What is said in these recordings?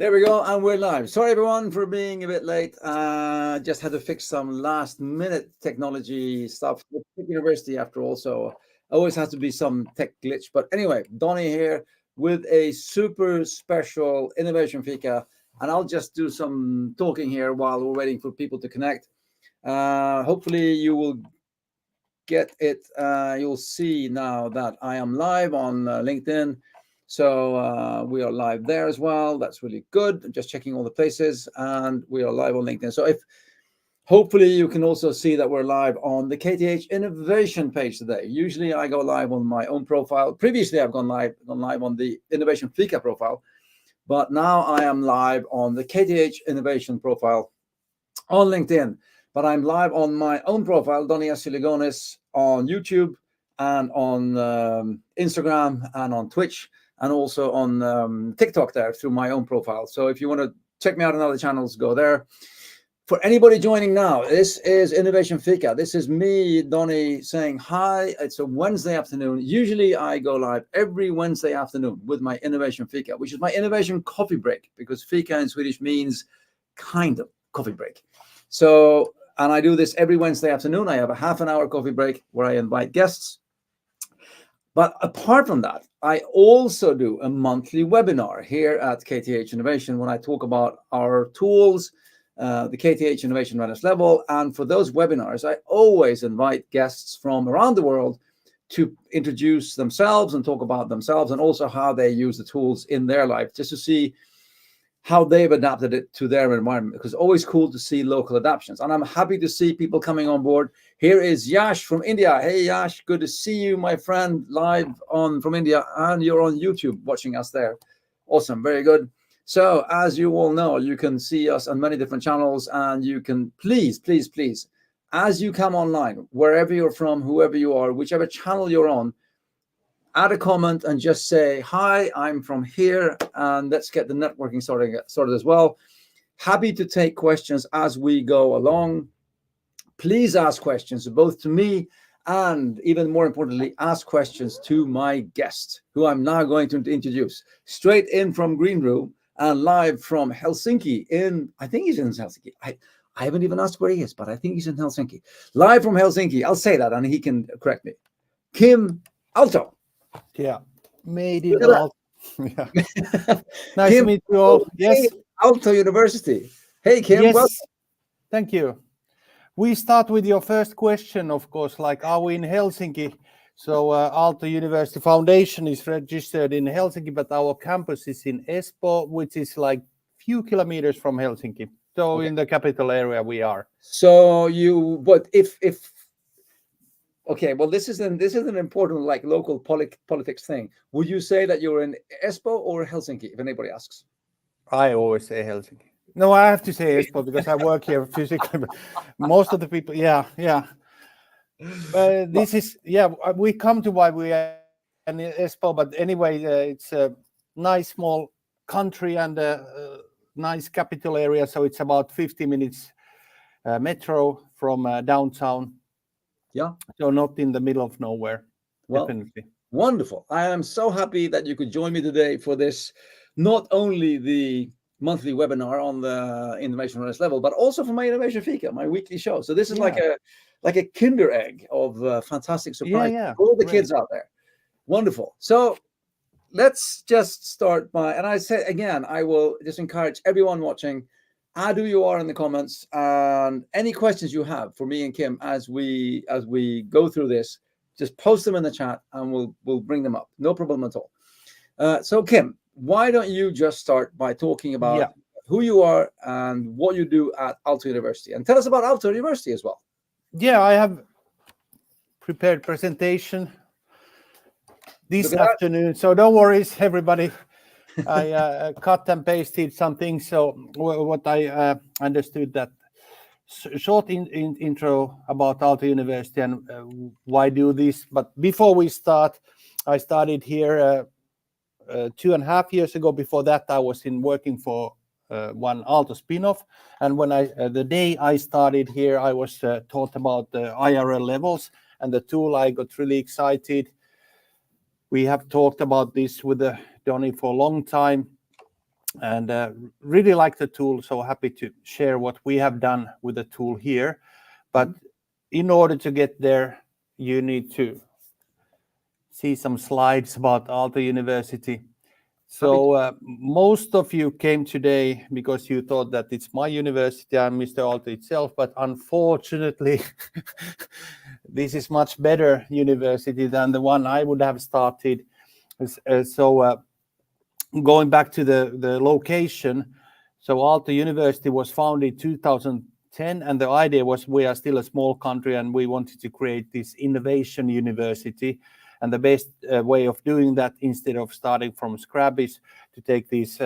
There we go, and we're live. Sorry, everyone, for being a bit late. Just had to fix some last-minute technology stuff. It's Aalto University, after all, so always has to be some tech glitch. But anyway, Donny here with a super special Innovation Fika, and I'll just do some talking here while we're waiting for people to connect. Hopefully, you will get it. You'll see now that I am live on LinkedIn. So we are live there as well. That's really good. I'm just checking all the places, and we are live on LinkedIn. So hopefully you can also see that we're live on the KTH Innovation page today. Usually I go live on my own profile. Previously I've gone live on the Innovation Fika profile, but now I am live on the KTH Innovation profile on LinkedIn. But I'm live on my own profile, Donny Asiligonis, on YouTube and on Instagram and on Twitch, and also on TikTok there through my own profile. So if you want to check me out on other channels, go there. For anybody joining now, this is Innovation Fika. This is me, Donny, saying hi. It's a Wednesday afternoon. Usually I go live every Wednesday afternoon with my Innovation Fika, which is my innovation coffee break, because Fika in Swedish means kind of coffee break. So, and I do this every Wednesday afternoon. I have a half an hour coffee break where I invite guests. But apart from that, I also do a monthly webinar here at KTH Innovation when I talk about our tools, the KTH Innovation Readiness level. And for those webinars, I always invite guests from around the world to introduce themselves and talk about themselves, and also how they use the tools in their life, just to see how they've adapted it to their environment, because it's always cool to see local adaptations. And I'm happy to see people coming on board. Here is Yash from India. Hey, Yash, good to see you, my friend, live from India, and you're on YouTube watching us there. Awesome, very good. So as you all know, you can see us on many different channels, and you can please, as you come online, wherever you're from, whoever you are, whichever channel you're on, add a comment and just say, hi, I'm from here, and let's get the networking started as well. Happy to take questions as we go along. Please ask questions both to me, and even more importantly, ask questions to my guest, who I'm now going to introduce straight in from Green Room and live from Helsinki I think he's in Helsinki. I haven't even asked where he is, but I think he's in Helsinki. Live from Helsinki. I'll say that and he can correct me. Kim Aalto. Yeah, made in Aalto. Yeah. Nice Kim, to meet you all. Yes. Aalto University. Hey, Kim. Yes. Welcome. Thank you. We start with your first question, of course, like, are we in Helsinki? So Aalto University Foundation is registered in Helsinki, but our campus is in Espoo, which is like few kilometers from Helsinki. So okay. In the capital area we are. So okay, well, this is an important, like, local politics thing. Would you say that you're in Espoo or Helsinki, if anybody asks? I always say Helsinki. No, I have to say Espoo because I work here physically. But most of the people, yeah. This is, we come to why we are in Espoo, but anyway, it's a nice small country and a nice capital area. So it's about 50 minutes metro from downtown. Yeah. So not in the middle of nowhere. Well, definitely. Wonderful. I am so happy that you could join me today for this, not only the monthly webinar on the Innovation Readiness level, but also for my Innovation Fika, my weekly show. So this is like a Kinder egg of fantastic surprise for all the kids out there. Wonderful. So let's just start by, and I say again, I will just encourage everyone watching, add who you are in the comments, and any questions you have for me and Kim as we go through this, just post them in the chat and we'll bring them up. No problem at all. So Kim, why don't you just start by talking about who you are and what you do at Aalto University, and tell us about Aalto University as well. Yeah, I have prepared presentation this afternoon, so don't worry, everybody. I cut and pasted something. So what I understood that short intro about Aalto University and why do this. But before we start, I started here 2.5 years ago. Before that, I was working for one Aalto spin-off. And when the day I started here, I was taught about the IRL levels and the tool. I got really excited. We have talked about this with Donny for a long time. and really like the tool. So happy to share what we have done with the tool here. But in order to get there, you need to see some slides about Aalto University. So most of you came today because you thought that it's my university, I'm Mr. Aalto itself, but unfortunately, this is much better university than the one I would have started. So going back to the location, so Aalto University was founded 2010, and the idea was we are still a small country and we wanted to create this innovation university. And the best way of doing that, instead of starting from scratch, is to take these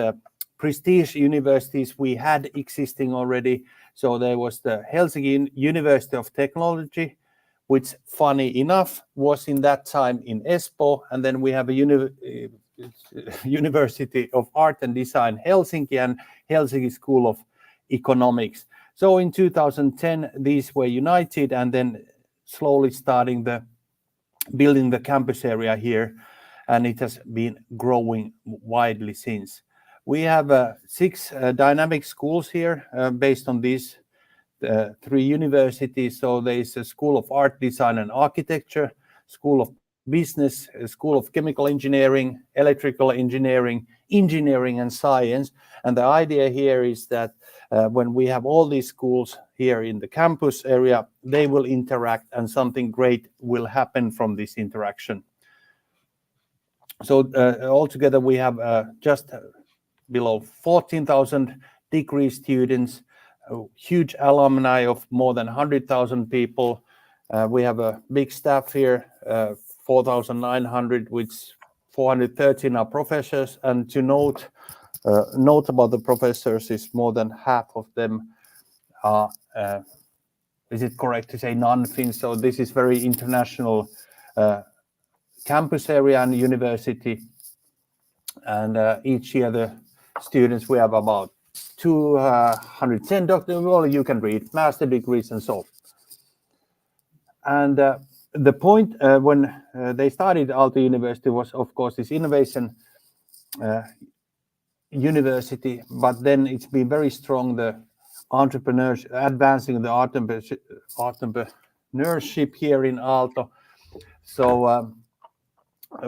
prestige universities we had existing already. So there was the Helsinki University of Technology, which, funny enough, was in that time in Espoo. And then we have a University of Art and Design Helsinki and Helsinki School of Economics. So in 2010, these were united, and then slowly building the campus area here, and it has been growing widely since. We have 6 dynamic schools here based on these 3 universities. So there is a School of Art, Design and Architecture, School of Business, a School of Chemical Engineering, Electrical Engineering, Engineering and Science. And the idea here is that when we have all these schools here in the campus area, they will interact and something great will happen from this interaction. So altogether we have just below 14,000 degree students, a huge alumni of more than 100,000 people. We have a big staff here, 4,900, which 413 are professors. And to note about the professors is more than half of them are, is it correct to say non-Finns? So this is very international campus area and university. And each year the students, we have about 210 doctorate, well, you can read, master degrees and so. And the point when they started Aalto University was, of course, this innovation university, but then it's been very strong, the entrepreneurship, advancing the entrepreneurship here in Aalto. So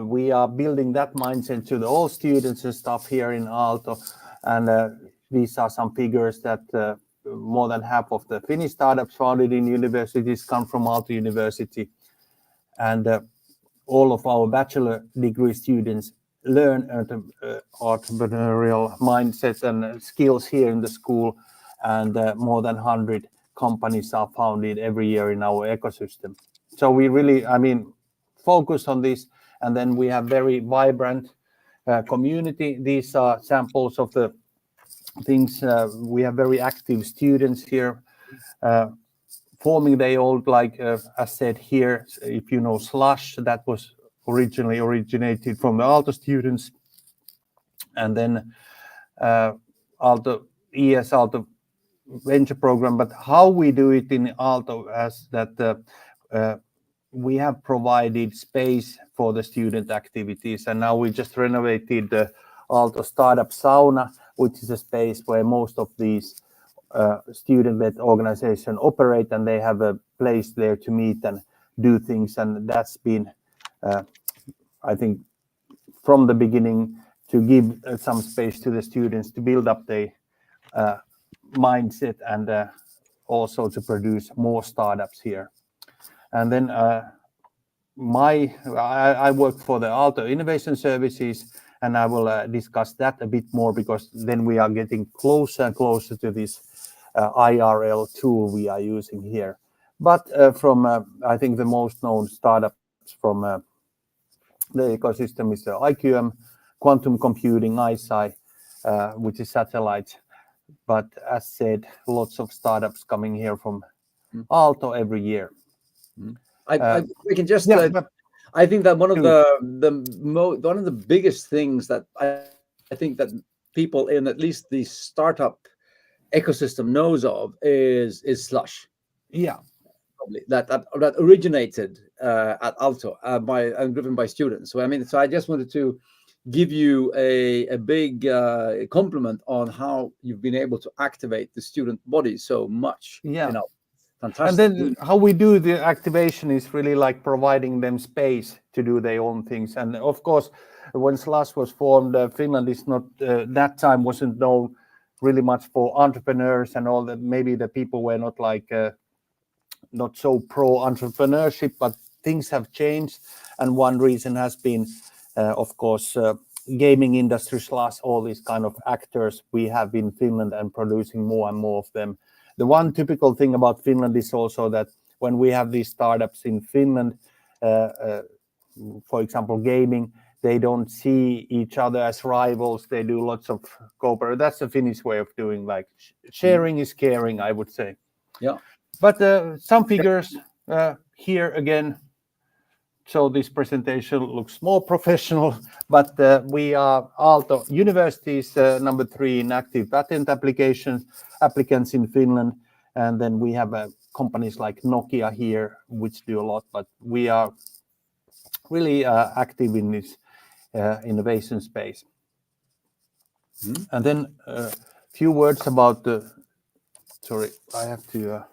we are building that mindset to all students and stuff here in Aalto. And these are some figures that more than half of the Finnish startups founded in universities come from Aalto University. And all of our bachelor degree students learn entrepreneurial mindsets and skills here in the school. And more than 100 companies are founded every year in our ecosystem. So we really, focus on this. And then we have very vibrant community. These are samples of the things. We have very active students here, forming the old, like as said here, if you know Slush, that was originally originated from the Aalto students. And then Aalto ES, Aalto Venture Program. But how we do it in Aalto as that we have provided space for the student activities, and now we just renovated the Aalto Startup Sauna, which is a space where most of these student-led organizations operate, and they have a place there to meet and do things. And that's been, I think, from the beginning, to give some space to the students to build up their mindset and also to produce more startups here. And then I work for the Aalto Innovation Services, and I will discuss that a bit more, because then we are getting closer and closer to this IRL tool we are using here. But from, I think the most known startups from the ecosystem is the IQM, quantum computing, ISI, which is satellite. But as said, lots of startups coming here from Aalto every year. We can just. I think that one of the biggest things that I think that people in at least the startup ecosystem knows of is Slush. Yeah, probably that originated at Aalto and driven by students. So I just wanted to give you a big compliment on how you've been able to activate the student body so much. Yeah. Fantastic. And then how we do the activation is really like providing them space to do their own things. And of course, when SLAS was formed, Finland is not, that time wasn't known really much for entrepreneurs and all that. Maybe the people were not like, not so pro entrepreneurship, but things have changed. And one reason has been, of course, gaming industry / all these kind of actors we have in Finland and producing more and more of them. The one typical thing about Finland is also that when we have these startups in Finland, for example, gaming, they don't see each other as rivals. They do lots of cooperation. That's the Finnish way of doing, like sharing is caring, I would say. Yeah. But some figures here again. So this presentation looks more professional, but we are Aalto University's number 3 in active patent applicants in Finland. And then we have companies like Nokia here, which do a lot, but we are really active in this innovation space. And then a few words about the, sorry, I have to,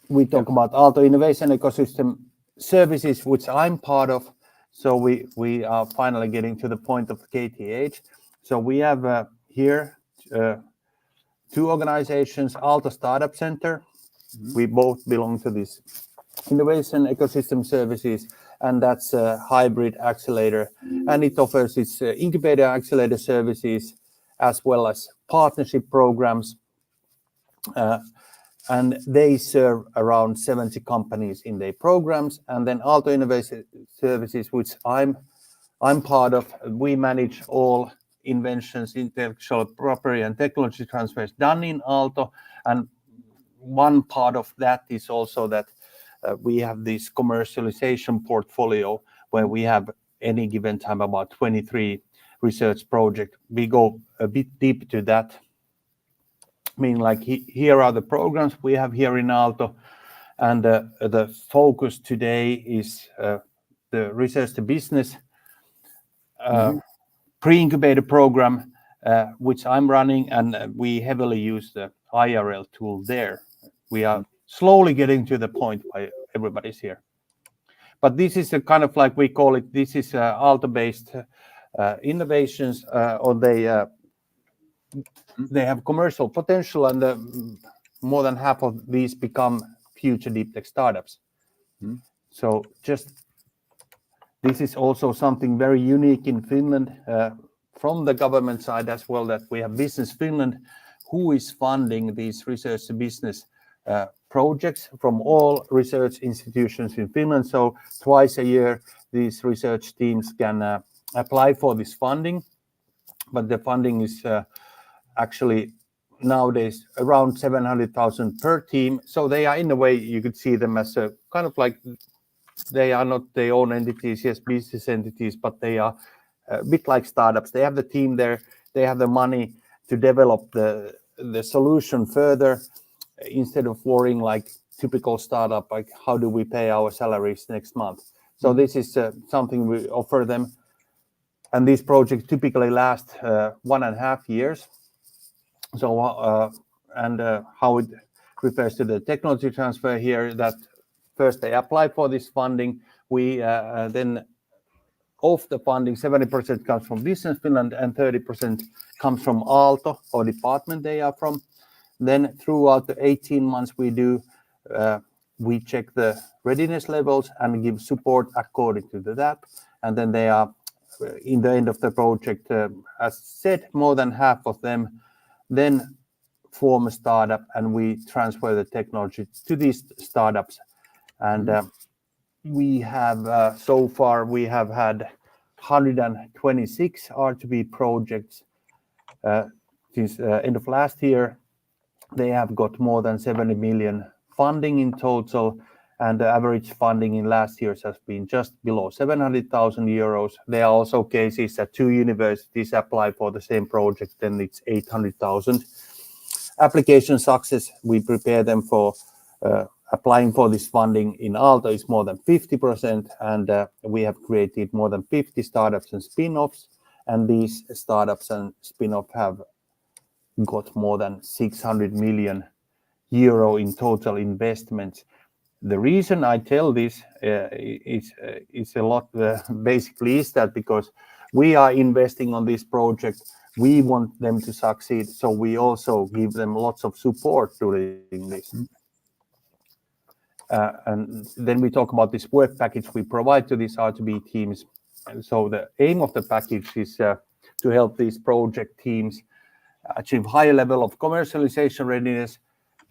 we talk about Aalto Innovation Ecosystem Services, which I'm part of. So we are finally getting to the point of KTH. So we have here 2 organizations, Aalto Startup Center. We both belong to this Innovation Ecosystem Services, and that's a hybrid accelerator. And it offers its incubator accelerator services as well as partnership programs. And they serve around 70 companies in their programs. And then Aalto Innovation Services, which I'm part of, we manage all inventions, intellectual property and technology transfers done in Aalto. And one part of that is also that we have this commercialization portfolio where we have any given time about 23 research projects. We go a bit deep to that. Meaning like here are the programs we have here in Aalto, and the focus today is the research to business pre-incubator program, which I'm running, and we heavily use the IRL tool there. We are slowly getting to the point where everybody's here. But this is a kind of like we call it, this is Aalto-based innovations, or they have commercial potential, and more than half of these become future deep tech startups. So just this is also something very unique in Finland from the government side as well, that we have Business Finland, who is funding these research to business projects from all research institutions in Finland. So twice a year, these research teams can apply for this funding, but the funding is actually nowadays around 700,000 per team. So they are, in a way, you could see them as a kind of like, they are not their own entities, yes, business entities, but they are a bit like startups. They have the team there, they have the money to develop the solution further, instead of worrying like typical startup, like how do we pay our salaries next month. So this is something we offer them. And these projects typically last 1.5 years. So, how it refers to the technology transfer here, that first they apply for this funding. We then, of the funding, 70% comes from Business Finland and 30% comes from Aalto, or department they are from. Then throughout the 18 months we check the readiness levels and give support according to that. And then they are, in the end of the project, as said, more than half of them then form a startup, and we transfer the technology to these startups. And we have, so far, we have had 126 R2B projects since end of last year. They have got more than 70 million funding in total, and the average funding in last years has been just below 700,000 euros. There are also cases that 2 universities apply for the same project, then it's 800,000. Application success, we prepare them for applying for this funding in Aalto is more than 50%, and we have created more than 50 startups and spin-offs, and these startups and spin-offs have got more than 600 million euro in total investments. The reason I tell this is a lot, basically is that because we are investing on this project, we want them to succeed, so we also give them lots of support during this. And then we talk about this work package we provide to these R2B teams. And so the aim of the package is to help these project teams achieve higher level of commercialization readiness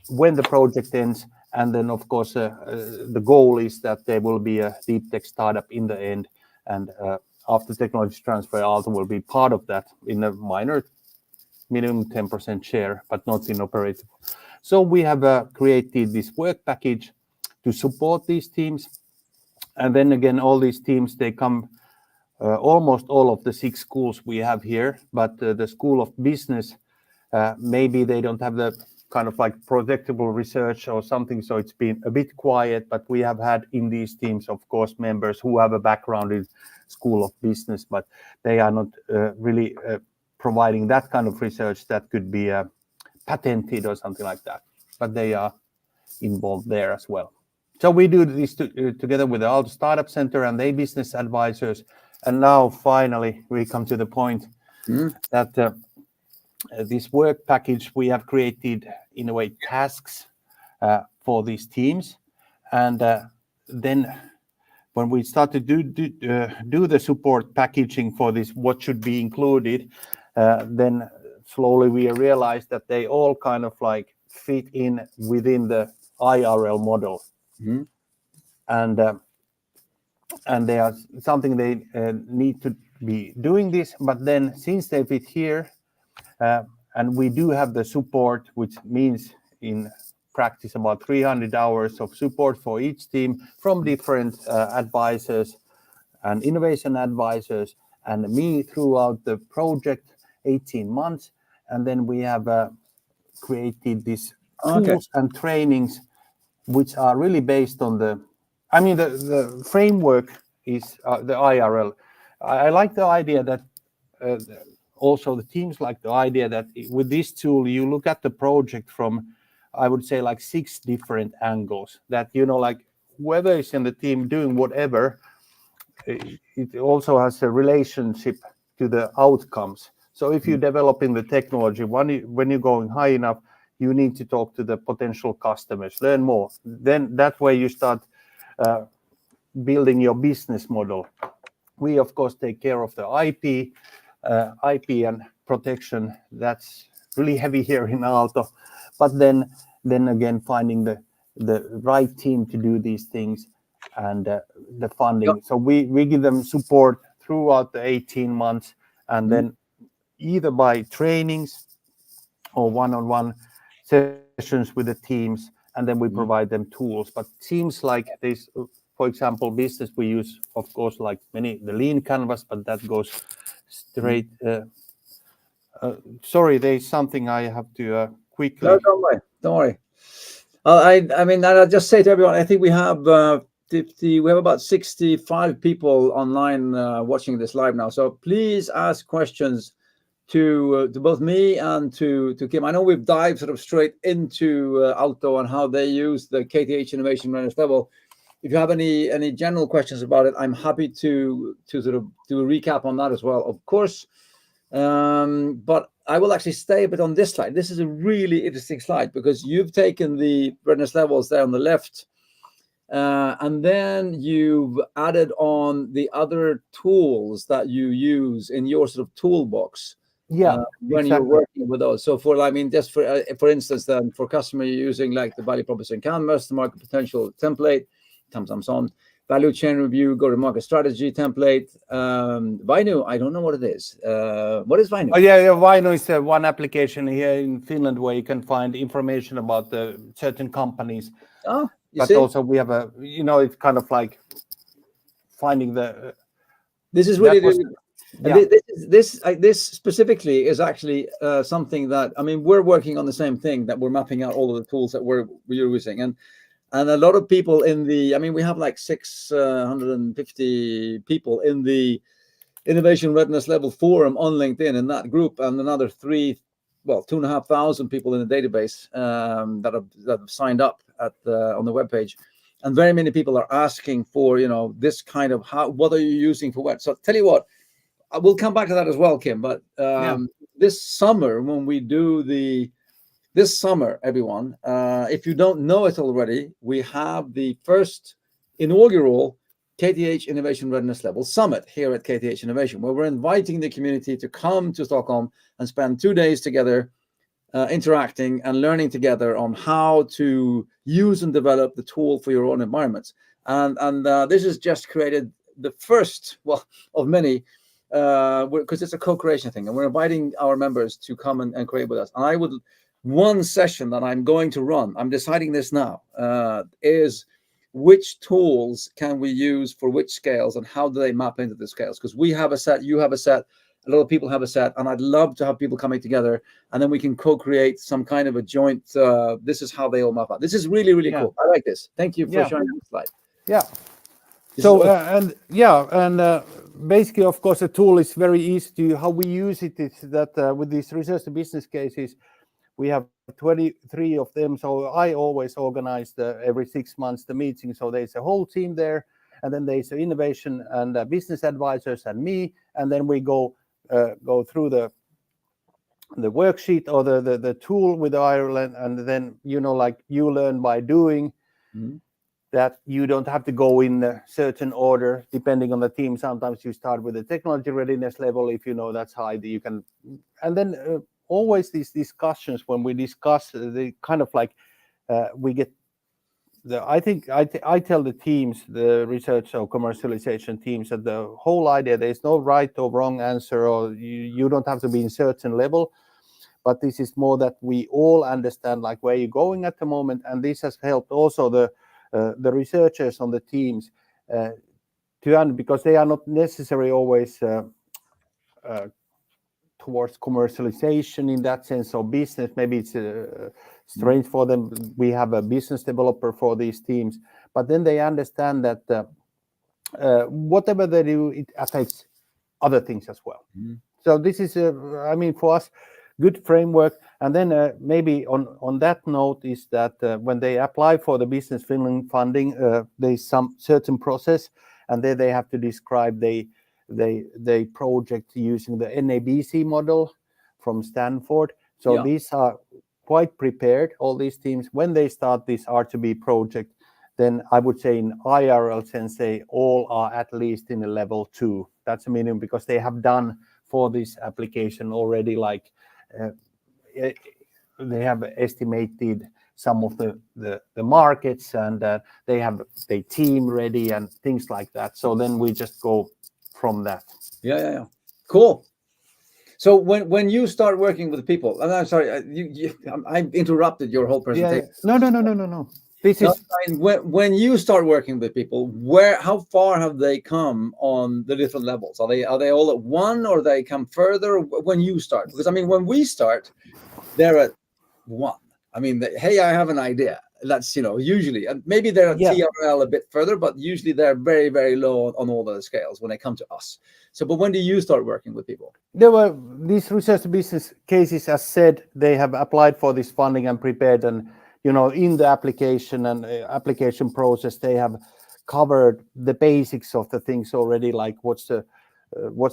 when the project ends. And then, of course, the goal is that there will be a deep tech startup in the end. And after technology transfer, Aalto will be part of that in a minor, minimum 10% share, but not in operative. So we have created this work package to support these teams. And then again, all these teams, they come, almost all of the 6 schools we have here, but the School of Business, maybe they don't have the kind of like projectable research or something, so it's been a bit quiet, but we have had in these teams, of course, members who have a background in School of Business, but they are not really providing that kind of research that could be patented or something like that, but they are involved there as well. So we do this together with the Aalto Startup Center and their business advisors. And now finally we come to the point that this work package, we have created in a way tasks for these teams. And then when we start to do the support packaging for this, what should be included, then slowly we realize that they all kind of like fit in within the IRL model. And they are something they need to be doing this, but then since they fit here, and we do have the support, which means in practice about 300 hours of support for each team from different advisors and innovation advisors and me throughout the project, 18 months. And then we have created these tools and trainings which are really based on the framework is the IRL. I like the idea that also the teams like the idea that with this tool, you look at the project from, I would say, like 6 different angles, that, you know, like whoever is in the team doing whatever, it also has a relationship to the outcomes. So if you're developing the technology, when you're going high enough, you need to talk to the potential customers, learn more. Then that way you start building your business model. We, of course, take care of the IP and protection. That's really heavy here in Aalto. But then again, finding the right team to do these things and the funding. So we give them support throughout the 18 months, and then either by trainings or one-on-one sessions with the teams, and then we provide them tools. But teams like this, for example, business, we use, of course, like the lean canvas, but that goes straight. Sorry, there's something I have to quickly. No, don't worry. I mean, I'll just say to everyone, I think we have about 65 people online watching this live now. So please ask questions to both me and to Kim. I know we've dived sort of straight into Aalto and how they use the KTH Innovation Readiness level. If you have any general questions about it, I'm happy to sort of do a recap on that as well, of course. But I will actually stay a bit on this slide. This is a really interesting slide because you've taken the readiness levels there on the left, and then you've added on the other tools that you use in your sort of toolbox. When you're working with those. So just for instance, then for customer, you're using like the value proposition canvas, the market potential template, on value chain review, go-to-market strategy template. Vainu, I don't know what it is. What is Vainu? Oh, yeah, Vainu is one application here in Finland where you can find information about the certain companies. Oh, but see? Also we have it's kind of like finding the. This is really. Yeah. This specifically is actually something that, I mean, we're working on the same thing, that we're mapping out all of the tools that we're using, and And a lot of people in the, I mean, we have like 650 people in the Innovation Readiness Level Forum on LinkedIn in that group, and another 2,500 people in the database that have signed up on the webpage. And very many people are asking for, this kind of what are you using for what? So tell you what, we'll come back to that as well, Kim. But this summer, when we do this summer, everyone, if you don't know it already, we have the first inaugural KTH Innovation Readiness Level Summit here at KTH Innovation, where we're inviting the community to come to Stockholm and spend 2 days together, interacting and learning together on how to use and develop the tool for your own environments. And this has just created the first, of many, because it's a co-creation thing, and we're inviting our members to come and create with us. And one session that I'm going to run, I'm deciding this now, is which tools can we use for which scales and how do they map into the scales? Because we have a set, you have a set, a lot of people have a set, and I'd love to have people coming together, and then we can co-create some kind of a joint, this is how they all map out. This is really, really cool. I like this. Thank you for showing this slide. Yeah. So, basically, of course, the tool is very easy to, how we use it is that with these research to business cases, we have 23 of them. So I always organize every 6 months the meeting. So there's a whole team there, and then there's innovation and business advisors and me, and then we go through the worksheet or the tool with Ireland, and then like you learn by doing. Mm-hmm. That you don't have to go in a certain order depending on the team. Sometimes you start with the technology readiness level if that's high. You can, and then always these discussions when we discuss the kind of like we get I think I tell the teams, the research or commercialization teams, that the whole idea, there's no right or wrong answer, or you don't have to be in certain level, but this is more that we all understand like where you're going at the moment, and this has helped also the researchers on the teams because they are not necessarily always towards commercialization in that sense, or business. Maybe it's strange for them. We have a business developer for these teams, but then they understand that whatever they do, it affects other things as well. Mm-hmm. So this is, for us, good framework. And then maybe on that note is that when they apply for the Business Finland funding, there's some certain process, and then they have to describe they project using the NABC model from Stanford. So these are quite prepared, all these teams. When they start this R2B project, then I would say in IRL sense, they all are at least in a level 2. That's a minimum, because they have done for this application already, like they have estimated some of the markets, and they have their team ready and things like that. So then we just go from that. Yeah. Cool. So when you start working with people, and I'm sorry, I interrupted your whole presentation. Yeah. No. When you start working with people, how far have they come on the different levels? Are they all at 1, or they come further when you start? Because when we start, they're at 1. Hey, I have an idea. That's usually, and maybe they're at TRL a bit further, but usually they're very, very low on all the scales when they come to us. So, but when do you start working with people? There were these research business cases, as said, they have applied for this funding and prepared, and in the application and application process, they have covered the basics of the things already, like what's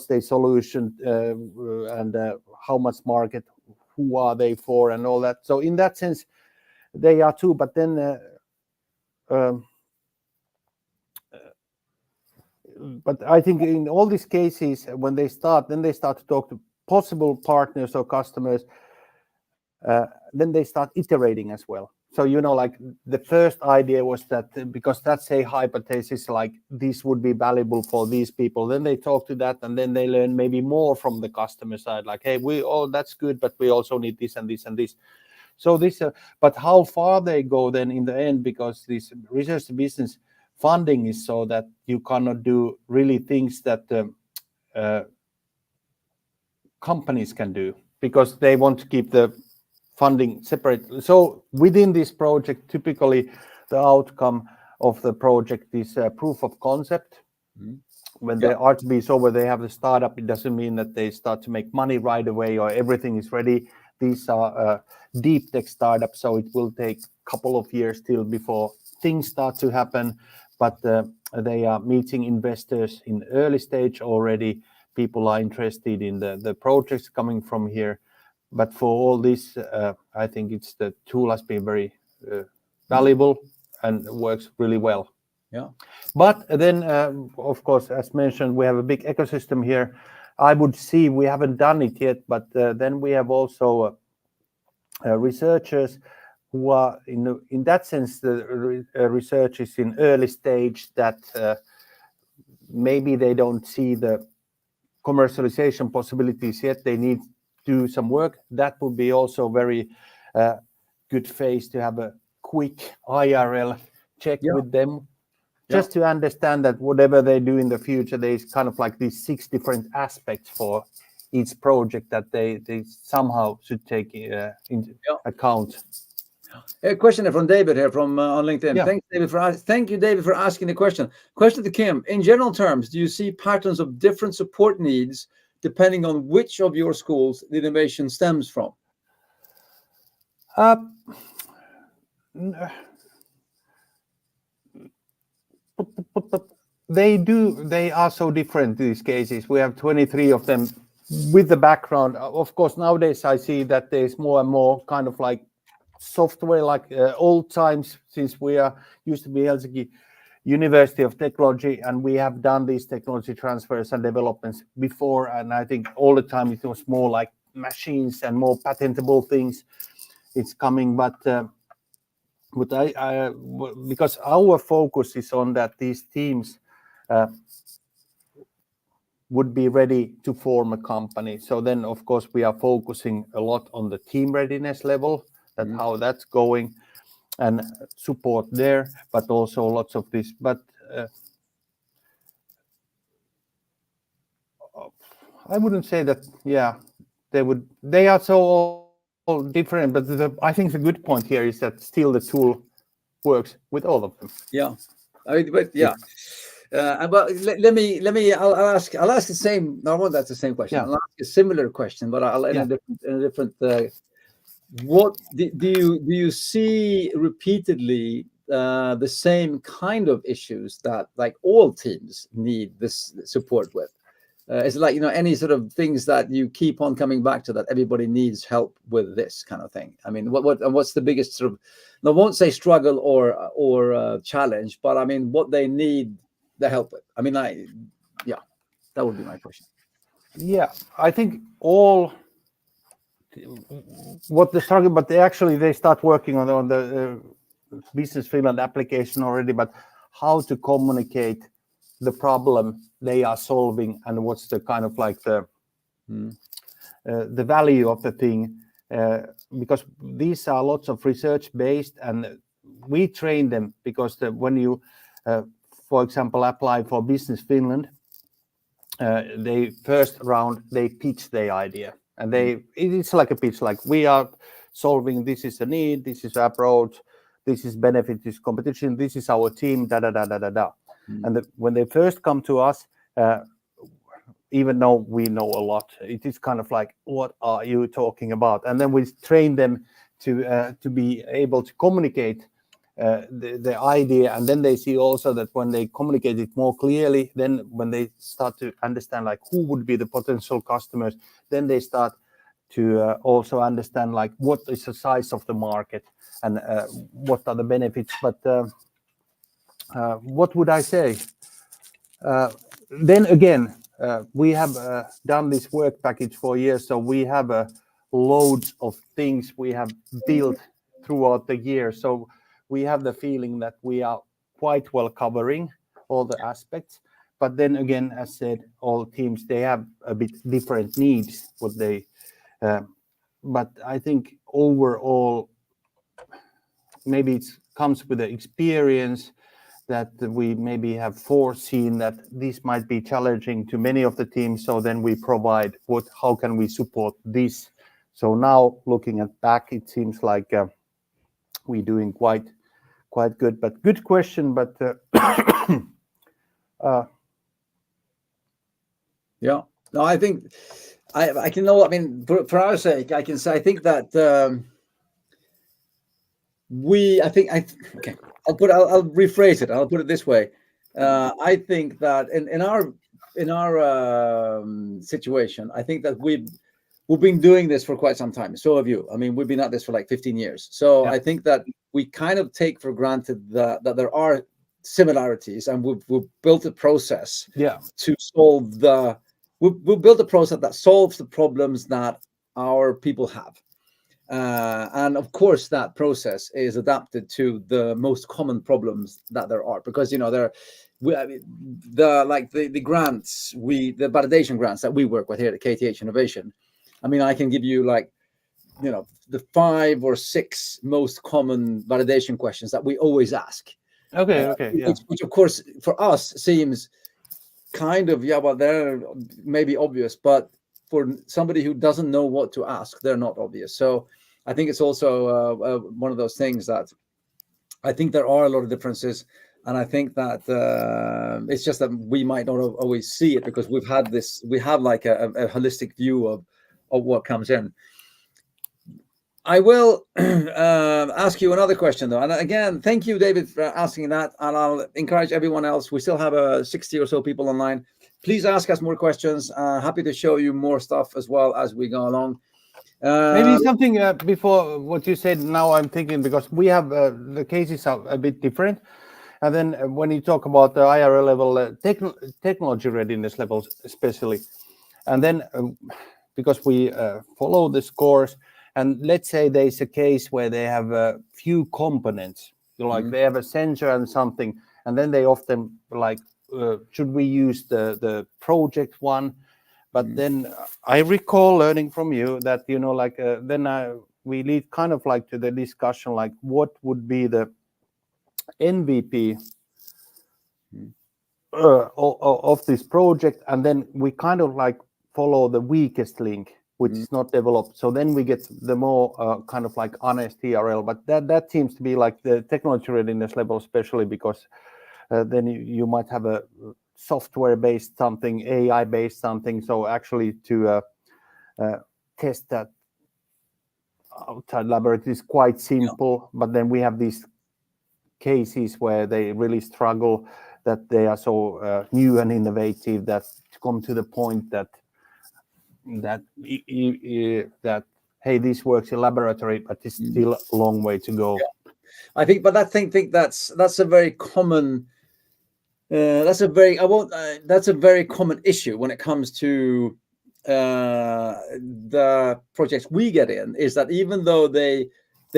their solution and how much market, who are they for, and all that. So in that sense, they are too. But then, but I think in all these cases, when they start, then they start to talk to possible partners or customers. Then they start iterating as well. So, like the first idea was that, because that's a hypothesis, like this would be valuable for these people. Then they talk to that, and then they learn maybe more from the customer side, like, hey, that's good, but we also need this and this and this. So this, but how far they go then in the end, because this research to business funding is so that you cannot do really things that companies can do, because they want to keep the funding separate. So within this project, typically the outcome of the project is proof of concept. When the RTB is over, they have the startup. It doesn't mean that they start to make money right away or everything is ready. These are deep tech startups, so it will take a couple of years still before things start to happen. But they are meeting investors in early stage already. People are interested in the projects coming from here. But for all this, I think the tool has been very valuable and works really well. Yeah. But then, of course, as mentioned, we have a big ecosystem here. I would see we haven't done it yet, but then we have also researchers who are in that sense the research is in early stage that maybe they don't see the commercialization possibilities yet. They need to do some work. That would be also very good phase to have a quick IRL check with them. Just to understand that whatever they do in the future, there's kind of like these 6 different aspects for each project that they somehow should take into account. A question from David here from on LinkedIn. Yeah. Thank you, David, for asking the question. Question to Kim. In general terms, do you see patterns of different support needs depending on which of your schools the innovation stems from? They are so different, these cases. We have 23 of them with the background. Of course, nowadays I see that there's more and more kind of like software, like old times, since we used to be Helsinki University of Technology, and we have done these technology transfers and developments before, and I think all the time it was more like machines and more patentable things it's coming. But because our focus is on that these teams would be ready to form a company. So then, of course, we are focusing a lot on the team readiness level, that how that's going, and support there, but also lots of this. But I wouldn't say that, they are so all different, but I think the good point here is that still the tool works with all of them. Yeah, I'll ask the same. No, well, that's the same question. Yeah. I'll ask a similar question, but I'll in a different. What do you see repeatedly the same kind of issues that like all teams need this support with? Is it like, any sort of things that you keep on coming back to that everybody needs help with this kind of thing? I mean, what's the biggest sort of, I won't say struggle or challenge, but I mean, what they need the help with? I mean, that would be my question. Yeah, I think all what they struggle, but they start working on the Business Finland application already, but how to communicate the problem they are solving and what's the kind of like the value of the thing, because these are lots of research based, and we train them because when you for example apply for Business Finland, they first round they pitch their idea, and it's like a pitch, like we are solving, this is a need, this is approach, this is benefit, this competition, this is our team, da da da da da da. And when they first come to us, even though we know a lot, it is kind of like, what are you talking about? And then we train them to be able to communicate the idea, and then they see also that when they communicate it more clearly, then when they start to understand like who would be the potential customers, then they start to also understand like what is the size of the market and what are the benefits. But what would I say? Then again, we have done this work package for years, so we have loads of things we have built throughout the year. So we have the feeling that we are quite well covering all the aspects. But then again, as said, all teams, they have a bit different needs. But I think overall, maybe it comes with the experience that we maybe have foreseen that this might be challenging to many of the teams. So then we provide how can we support this? So now looking back, it seems like we're doing quite quite good. But good question. But yeah, no, I think I can know. I mean, for our sake, I can say I think that okay. I'll rephrase it. I'll put it this way. I think that in our situation, I think that we've been doing this for quite some time. So have you. I mean, we've been at this for like 15 years. So I think that we kind of take for granted that there are similarities, and we've built a process to solve we've built a process that solves the problems that our people have. And of course, that process is adapted to the most common problems that there are, because the grants, the validation grants that we work with here at KTH Innovation. I mean, I can give you the 5 or 6 most common validation questions that we always ask. Which of course for us seems kind of well, they're maybe obvious, but for somebody who doesn't know what to ask, they're not obvious. So I think it's also one of those things that I think there are a lot of differences, and I think that it's just that we might not always see it because we have like a holistic view of what comes in. I will ask you another question though, and again, thank you, David, for asking that, and I'll encourage everyone else. We still have 60 or so people online. Please ask us more questions. Happy to show you more stuff as well as we go along. Maybe something before what you said. Now I'm thinking, because we have the cases are a bit different, and then when you talk about the IRL level, technology readiness levels especially, and then because we follow the scores. And let's say there's a case where they have a few components, like they have a sensor and something, and then they often like, should we use the project one? But then I recall learning from you that, we lead kind of like to the discussion, like what would be the MVP of this project, and then we kind of like follow the weakest link, which is not developed. So then we get the more kind of like honest TRL. But that seems to be like the technology readiness level, especially because then you might have a software-based something, AI-based something. So actually to test that outside laboratory is quite simple. But then we have these cases where they really struggle, that they are so new and innovative, that to come to the point that hey, this works in laboratory, but it's still a long way to go. I think, but I think that's a very common that's a very common issue when it comes to the projects we get in, is that even though they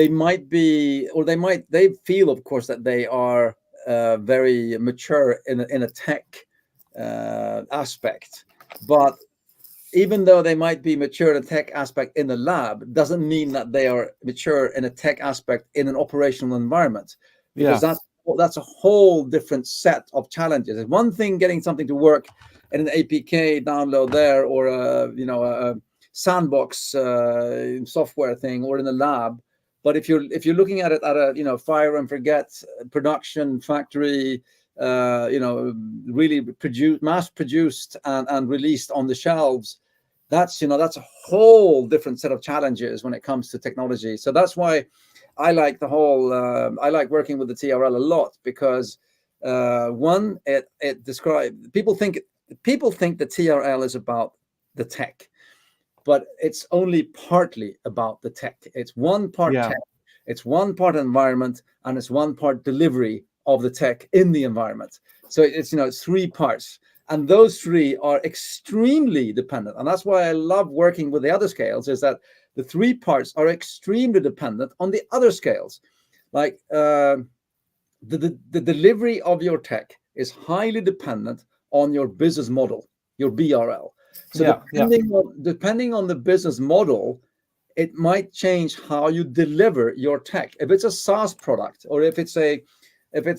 might be, or they feel, of course, that they are very mature in a tech aspect, but even though they might be mature in a tech aspect in the lab, doesn't mean that they are mature in a tech aspect in an operational environment, because that's a whole different set of challenges. It's one thing getting something to work in an APK download there, or a sandbox software thing, or in the lab. But if you're looking at it at a fire and forget production factory, really mass produced and released on the shelves, that's a whole different set of challenges when it comes to technology. So that's why I like the whole I like working with the TRL a lot, because one, it describes, people think the TRL is about the tech, but it's only partly about the tech. It's one part tech, it's one part environment, and it's one part delivery of the tech in the environment. So it's 3 parts, and those 3 are extremely dependent. And that's why I love working with the other scales, is that the 3 parts are extremely dependent on the other scales. Like the delivery of your tech is highly dependent on your business model, your BRL. So depending on the business model, it might change how you deliver your tech. If it's a SaaS product, or if it's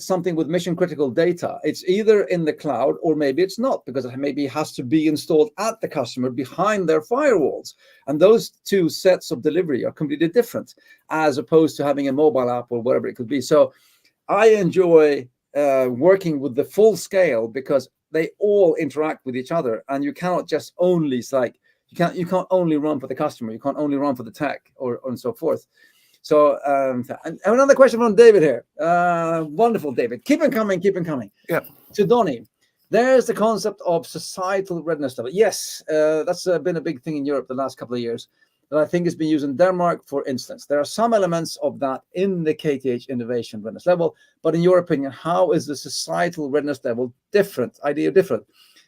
something with mission critical data, it's either in the cloud, or maybe it's not, because it maybe has to be installed at the customer behind their firewalls. And those 2 sets of delivery are completely different, as opposed to having a mobile app or whatever it could be. So I enjoy working with the full scale because they all interact with each other, and you cannot just only you can't only run for the customer, you can't only run for the tech or and so forth. So and another question from David here. Wonderful, David. Keep it coming, keep it coming. Yeah. To Donny, there's the concept of societal readiness level. Yes, that's been a big thing in Europe the last couple of years that I think has been used in Denmark, for instance. There are some elements of that in the KTH innovation readiness level, but in your opinion, how is the societal readiness level different?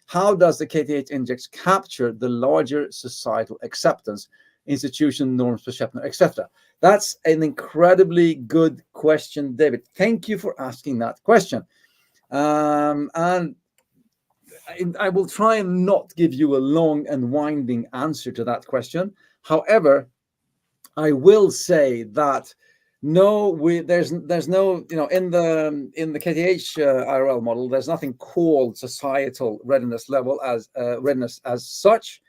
How does the KTH index capture the larger societal acceptance, institution norms, perception, etc.? That's an incredibly good question, David. Thank you for asking that question. And I will try and not give you a long and winding answer to that question. However, I will say that there's no, in the KTH IRL model, there's nothing called societal readiness level as readiness as such.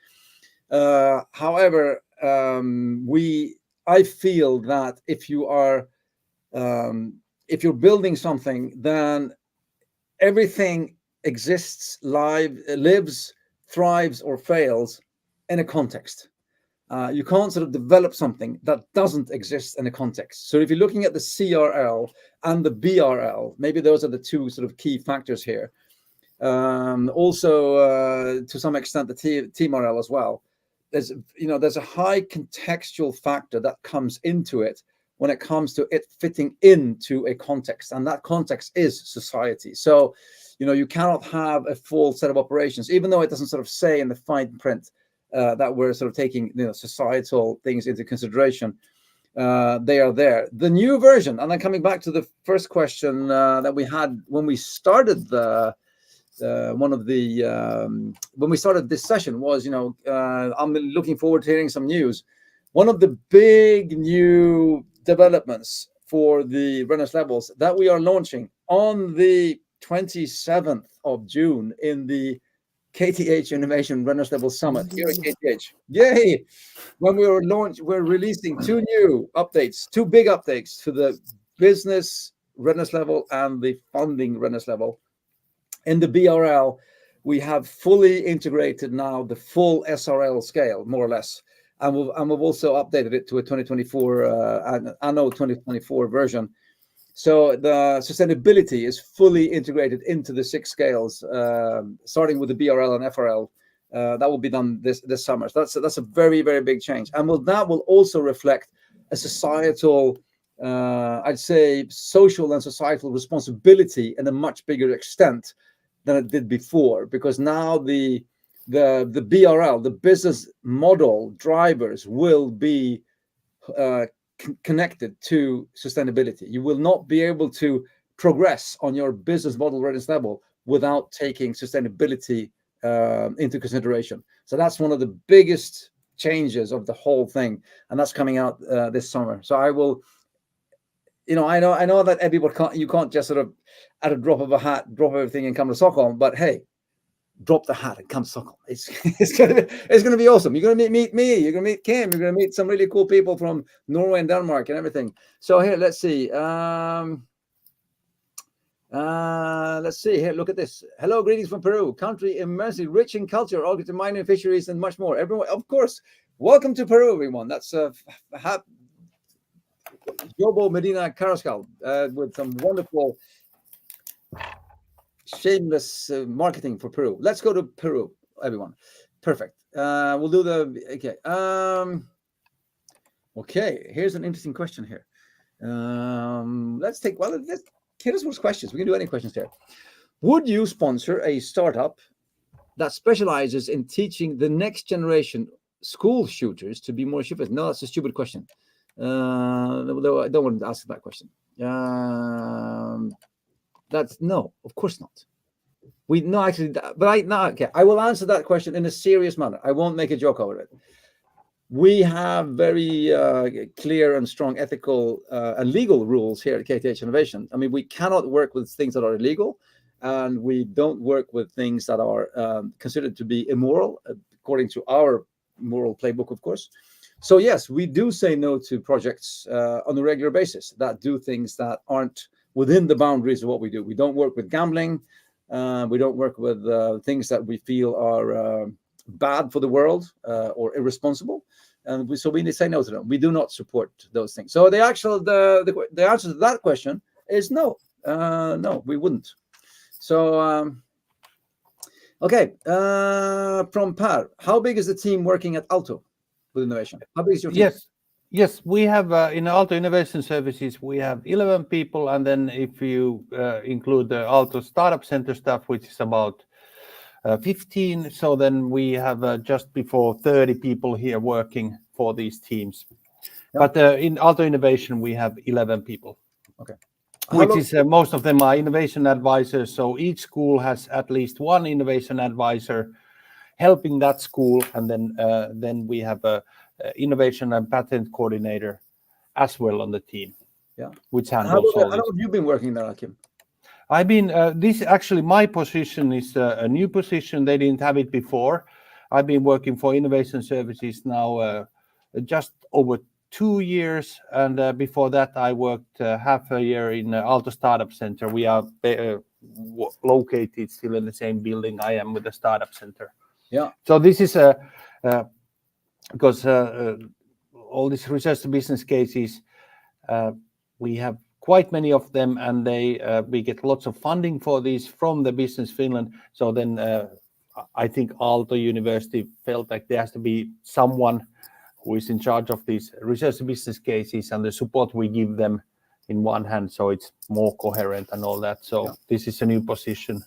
However, I feel that if you're building something, then everything exists, lives, thrives, or fails in a context. You can't sort of develop something that doesn't exist in a context. So if you're looking at the CRL and the BRL, maybe those are the two sort of key factors here. Also, to some extent, the TMRL as well. There's a high contextual factor that comes into it when it comes to it fitting into a context, and that context is society. So, you cannot have a full set of operations, even though it doesn't sort of say in the fine print that we're sort of taking societal things into consideration. They are there. The new version, and then coming back to the first question that we had when we started when we started this session was, I'm looking forward to hearing some news. One of the big new developments for the readiness levels that we are launching on the 27th of June in the KTH Innovation Readiness Level Summit here at KTH. Yay! When we're releasing two big updates to the business readiness level and the funding readiness level. In the BRL, we have fully integrated now the full SRL scale, more or less, and we've also updated it to a 2024 anno 2024 version. So the sustainability is fully integrated into the 6 scales, starting with the BRL and FRL. That will be done this summer. So that's a very, very big change, and that will also reflect a societal, I'd say, social and societal responsibility in a much bigger extent than it did before, because now the BRL, the business model drivers, will be connected to sustainability. You will not be able to progress on your business model readiness level without taking sustainability into consideration. So that's one of the biggest changes of the whole thing, and that's coming out this summer. So I will, I know that everybody you can't just sort of at a drop of a hat drop everything and come to Stockholm, but hey, drop the hat and come to Stockholm. It's gonna be awesome. You're gonna meet me. You're gonna meet Kim. You're gonna meet some really cool people from Norway and Denmark and everything. So here, let's see. Let's see here. Look at this. Hello, greetings from Peru, country immensely rich in culture, agriculture, mining, fisheries, and much more. Everyone, of course, welcome to Peru, everyone. That's Jobo Medina Carrascal with some wonderful shameless marketing for Peru. Let's go to Peru, everyone. Perfect. We'll do okay, here's an interesting question here. Let's hit us with questions. We can do any questions here. Would you sponsor a startup that specializes in teaching the next generation school shooters to be more shooter? No, that's a stupid question. I don't want to ask that question. That's no, of course not. I will answer that question in a serious manner. I won't make a joke over it. We have very clear and strong ethical and legal rules here at KTH Innovation. I mean, we cannot work with things that are illegal, and we don't work with things that are considered to be immoral, according to our moral playbook, of course. So yes, we do say no to projects on a regular basis that do things that aren't within the boundaries of what we do. We don't work with gambling. We don't work with things that we feel are bad for the world or irresponsible. And so we need to say no to them. We do not support those things. So the answer to that question is no. No, we wouldn't. So, okay. From Per, how big is the team working at Aalto with innovation? How big is your team? Yes, we have in Aalto Innovation Services, we have 11 people. And then if you include the Aalto Startup Center staff, which is about 15, so then we have just before 30 people here working for these teams. But in Aalto Innovation, we have 11 people. Okay. Which is most of them are innovation advisors. So each school has at least one innovation advisor helping that school, and then we have a innovation and patent coordinator as well on the team. Yeah, which handles all this. How long have you been working there, Kim? I've been this actually my position is a new position. They didn't have it before. I've been working for Innovation Services now just over 2 years, and before that I worked half a year in Aalto Startup Center. We are located still in the same building I am with the Startup Center. Yeah. So this is because all these research to business cases, we have quite many of them, and we get lots of funding for these from the Business Finland. So then I think Aalto University felt like there has to be someone who is in charge of these research to business cases and the support we give them in one hand, so it's more coherent and all that. So this is a new position.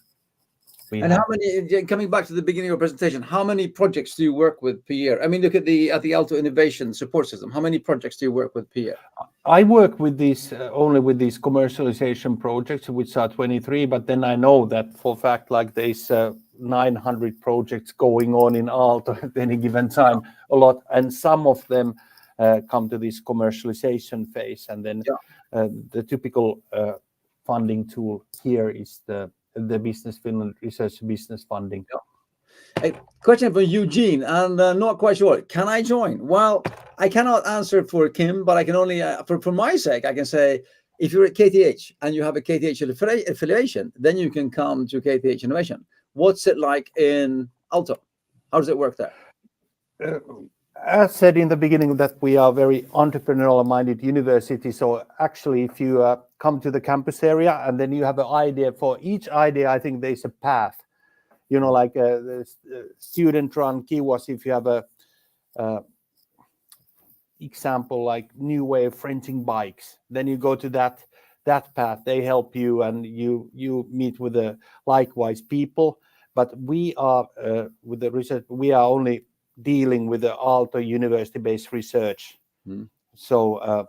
How many, coming back to the beginning of your presentation, how many projects do you work with per year? I mean, look at the Aalto Innovation Support System. How many projects do you work with per year? I work with these only with these commercialization projects, which are 23. But then I know that for a fact, like there's 900 projects going on in Aalto at any given time, a lot, and some of them come to this commercialization phase, and then the typical funding tool here is the Business Finland Research Business Funding. A question for Eugene, and not quite sure. Can I join? Well, I cannot answer for Kim, but I can only, for my sake, I can say, if you're at KTH and you have a KTH affiliation, then you can come to KTH Innovation. What's it like in Aalto? How does it work there? As said in the beginning, that we are very entrepreneurial-minded university. So actually, if you come to the campus area and then you have an idea, for each idea, I think there's a path. You know, like the student-run kiosk. If you have a example like new way of renting bikes, then you go to that path. They help you, and you meet with the likewise people. But we are with the research. We are only dealing with the Aalto University-based research. So,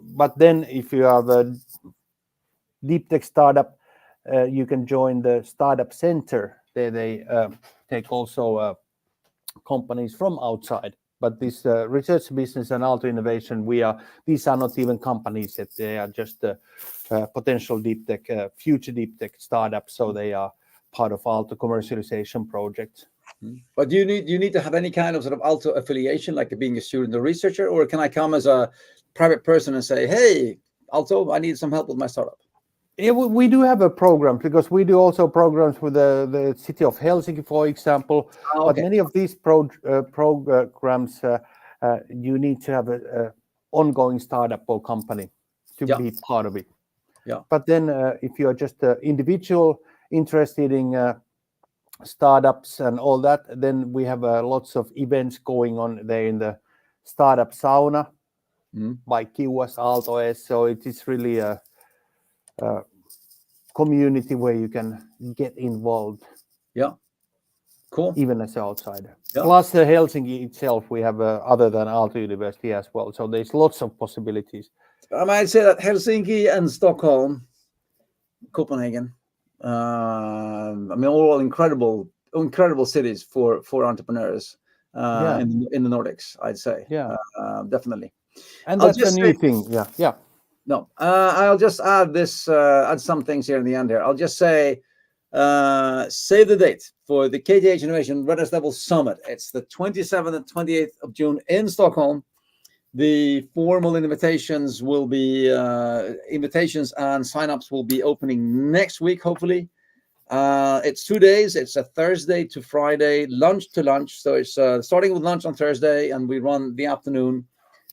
but then if you have a deep tech startup, you can join the Startup Center. They take also companies from outside. But this research business and Aalto Innovation, these are not even companies yet. They are just potential deep tech, future deep tech startups. So they are part of Aalto commercialization projects. But do you need to have any kind of sort of Aalto affiliation, like being a student or researcher, or can I come as a private person and say, hey, Aalto, I need some help with my startup? Yeah, we do have a program, because we do also programs with the city of Helsinki, for example. But many of these programs, you need to have an ongoing startup or company to be part of it. Yeah. But then if you are just an individual interested in startups and all that, then we have lots of events going on there in the startup sauna by Kiuas Aalto S. So it is really a community where you can get involved. Yeah, cool. Even as an outsider. Yeah. Plus Helsinki itself, we have other than Aalto University as well. So there's lots of possibilities. I might say that Helsinki and Stockholm, Copenhagen, I mean, all incredible cities for entrepreneurs in the Nordics, I'd say. Yeah, definitely. And that's a new thing. Yeah. No, I'll just add add some things here in the end here. I'll just say, save the date for the KTH Innovation Readiness Level Summit. It's the 27th and 28th of June in Stockholm. The formal invitations will be invitations and signups will be opening next week, hopefully. It's 2 days. It's a Thursday to Friday, lunch to lunch. So it's starting with lunch on Thursday, and we run the afternoon.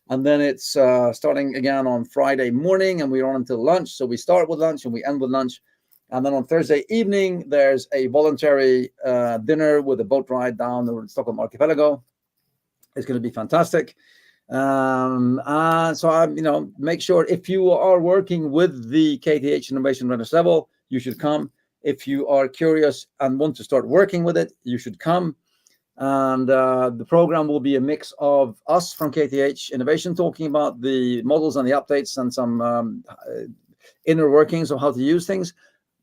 And then it's starting again on Friday morning, and we run until lunch. So we start with lunch and we end with lunch. And then on Thursday evening, there's a voluntary dinner with a boat ride down the Stockholm archipelago. It's going to be fantastic. And so I, make sure if you are working with the KTH Innovation Readiness level, you should come. If you are curious and want to start working with it, you should come. And the program will be a mix of us from KTH Innovation talking about the models and the updates and some inner workings of how to use things.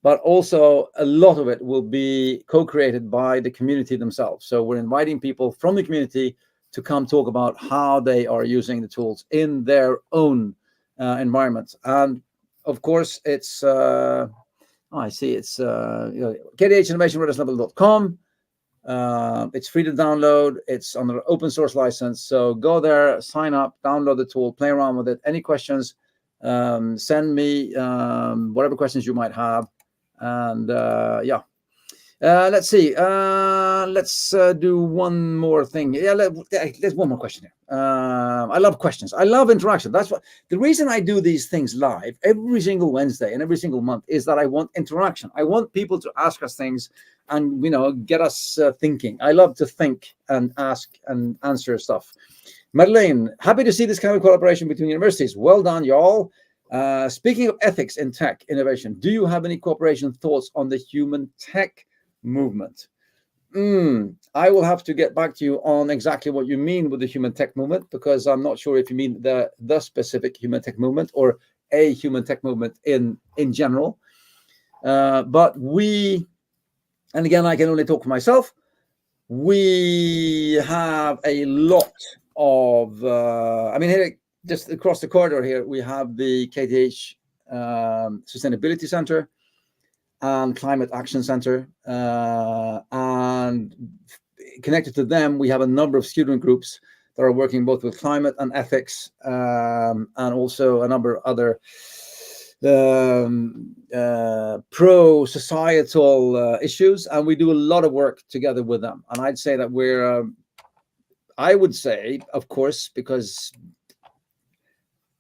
But also a lot of it will be co-created by the community themselves. So we're inviting people from the community to come talk about how they are using the tools in their own environments. And of course, it's I see it's KTHinnovationreadinesslevel.com. It's free to download. It's on an open source license. So go there, sign up, download the tool, play around with it. Any questions, send me whatever questions you might have. And yeah. Let's see. Let's do one more thing. Yeah, there's one more question here. I love questions. I love interaction. That's what the reason I do these things live every single Wednesday and every single month is that I want interaction. I want people to ask us things and get us thinking. I love to think and ask and answer stuff. Madeleine, happy to see this kind of collaboration between universities. Well done, y'all. Speaking of ethics in tech innovation, do you have any cooperation thoughts on the human tech movement? I will have to get back to you on exactly what you mean with the human tech movement, because I'm not sure if you mean the specific human tech movement or a human tech movement in general. But we, and again, I can only talk for myself, we have a lot of, here, just across the corridor here, we have the KTH Sustainability Center and Climate Action Center, and connected to them, we have a number of student groups that are working both with climate and ethics, and also a number of other pro-societal issues, and we do a lot of work together with them. And I'd say that we're, I would say, of course, because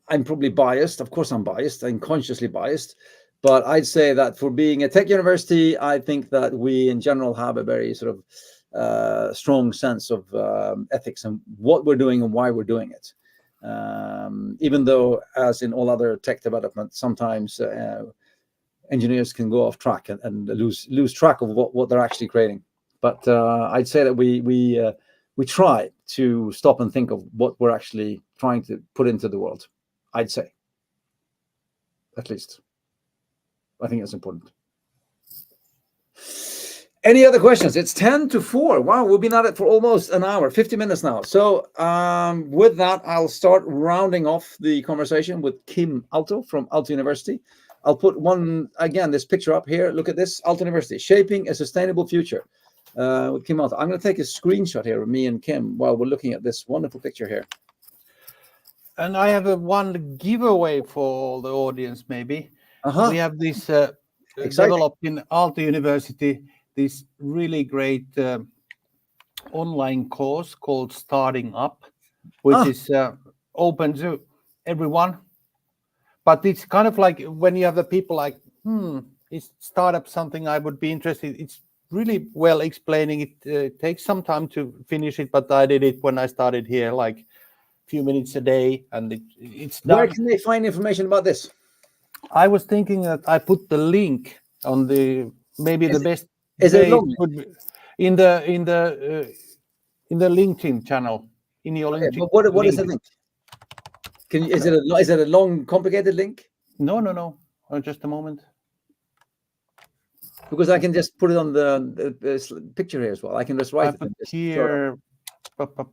I'm probably biased, of course I'm biased, I'm consciously biased, but I'd say that for being a tech university, I think that we in general have a very sort of strong sense of ethics and what we're doing and why we're doing it. Even though, as in all other tech development, sometimes engineers can go off track and lose track of what they're actually creating. But I'd say that we try to stop and think of what we're actually trying to put into the world. I'd say, at least. I think that's important. Any other questions? It's 10 to 4. Wow, we've been at it for almost an hour, 50 minutes now. So with that, I'll start rounding off the conversation with Kim Aalto from Aalto University. I'll put this picture up here. Look at this, Aalto University, shaping a sustainable future with Kim Aalto. I'm going to take a screenshot here of me and Kim while we're looking at this wonderful picture here. And I have one giveaway for the audience, maybe. We have this developed in Aalto University, this really great online course called Starting Up, which is open to everyone. But it's kind of like when you have the people like, is startup something I would be interested in? It's really well explaining it. Takes some time to finish it, but I did it when I started here, like a few minutes a day, and it's done. Where can they find information about this? I was thinking that I put the link on the best. Is it long? In the LinkedIn channel in your LinkedIn? But what is the link? Is it a long, complicated link? No. Just a moment. Because I can just put it on the picture here as well. I can just write it here. Look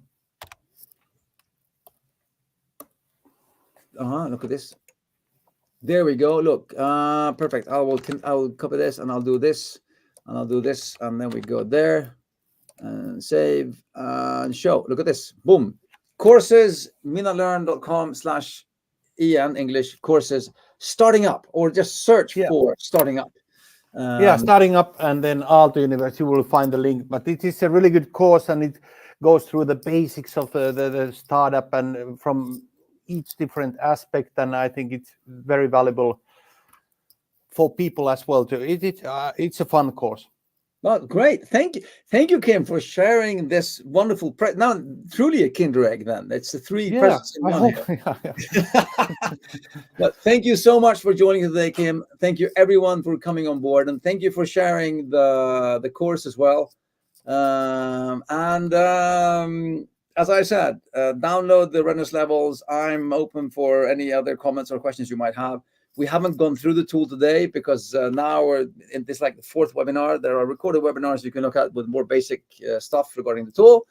at this. There we go. Look, perfect. I will copy this and I'll do this and I'll do this, and then we go there and save and show. Look at this. Boom. courses, minalearn.com/en English courses, starting up, or just search for starting up. Starting up, and then Aalto University, you will find the link. But it is a really good course, and it goes through the basics of the startup and from each different aspect. And I think it's very valuable for people as well too. It's a fun course. Well, great. Thank you, Kim, for sharing this wonderful now truly a Kinder egg. Then it's the three presents in one here. But thank you so much for joining today, Kim. Thank you everyone for coming on board, and thank you for sharing the course as well. As I said, download the readiness levels. I'm open for any other comments or questions you might have. We haven't gone through the tool today because now we're in this like the fourth webinar. There are recorded webinars you can look at with more basic stuff regarding the tool.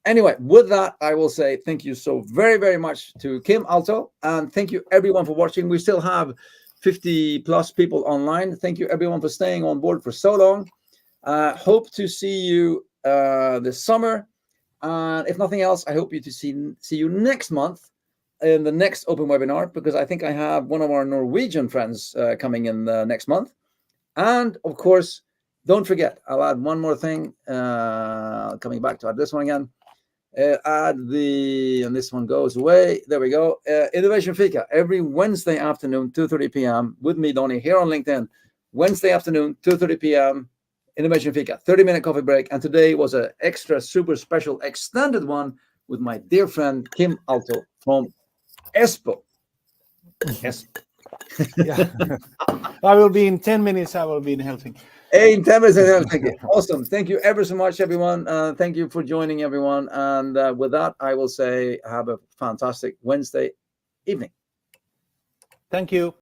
Anyway, with that, I will say thank you so very, very much to Kim, Aalto, and thank you everyone for watching. We still have 50 plus people online. Thank you everyone for staying on board for so long. Hope to see you this summer. And if nothing else, I hope to see you next month in the next open webinar, because I think I have one of our Norwegian friends coming in next month. And of course, don't forget, I'll add one more thing, coming back to add this one again. And this one goes away. There we go. Innovation Fika every Wednesday afternoon, 2:30 p.m. with me, Donny, here on LinkedIn. Wednesday afternoon, 2:30 p.m. Innovation Fika, 30-minute coffee break. And today was an extra super special extended one with my dear friend Kim Aalto from Espoo. I will be in 10 minutes. I will be in Helsinki. In 10 minutes in Helsinki. Awesome. Thank you ever so much, everyone. Thank you for joining, everyone. And with that, I will say have a fantastic Wednesday evening. Thank you.